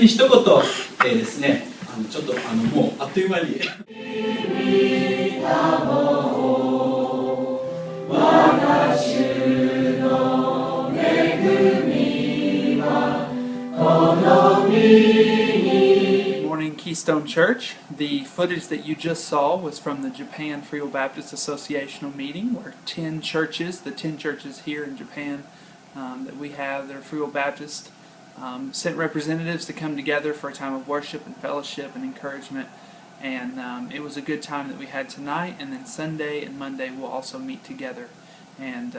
に一言、ですね、ちょっともうあっという間に。Morning, Keystone Church. The footage that you just saw was from the Japan Free Will Baptist Associational meeting, where 10 churches, the 10 churches here in Japan that we have that are Free Will Baptist, sent representatives to come together for a time of worship and fellowship and encouragement. And it was a good time that we had tonight, and then Sunday and Monday we'll also meet together. And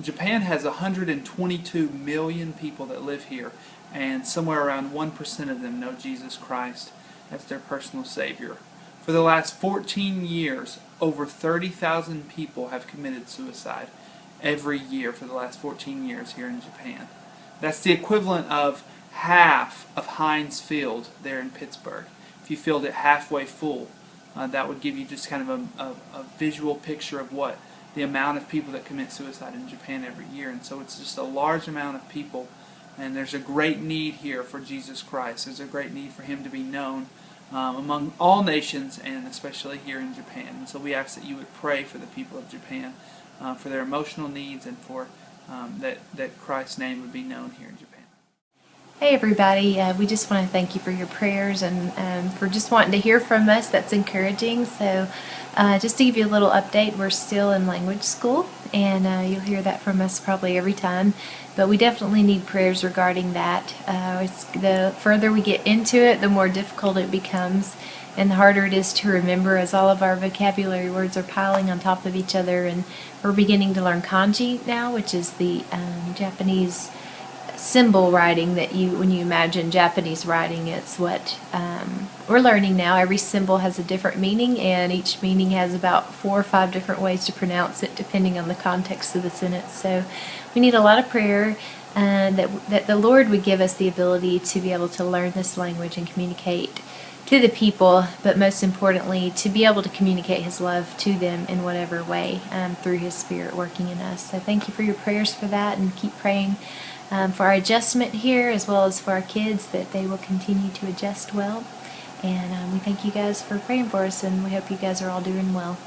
Japan has 122 million people that live here, and somewhere around 1% of them know Jesus Christ as their personal Savior. For the last 14 years, over 30,000 people have committed suicide every year for the last 14 years here in Japan. That's the equivalent of half of Heinz Field there in Pittsburgh. If you filled it halfway full, that would give you just kind of a visual picture of what the amount of people that commit suicide in Japan every year. And so it's just a large amount of people, and there's a great need here for Jesus Christ. There's a great need for Him to be known among all nations, and especially here in Japan. And so we ask that you would pray for the people of Japan, for their emotional needs, and for that Christ's name would be known here in Japan. Hey everybody, we just want to thank you for your prayers and for just wanting to hear from us. That's encouraging. So just to give you a little update, we're still in language school, and you'll hear that from us probably every time, but we definitely need prayers regarding that. The further we get into it, the more difficult it becomes and the harder it is to remember, as all of our vocabulary words are piling on top of each other. And we're beginning to learn kanji now, which is the Japanese symbol writing that when you imagine Japanese writing, it's what we're learning now. Every symbol has a different meaning, and each meaning has about 4 or 5 different ways to pronounce it depending on the context of the sentence. So we need a lot of prayer that the Lord would give us the ability to be able to learn this language and communicate to the people, but most importantly to be able to communicate His love to them in whatever way through His Spirit working in us. So thank you for your prayers for that, and keep praying for our adjustment here, as well as for our kids, that they will continue to adjust well. And we thank you guys for praying for us, and we hope you guys are all doing well.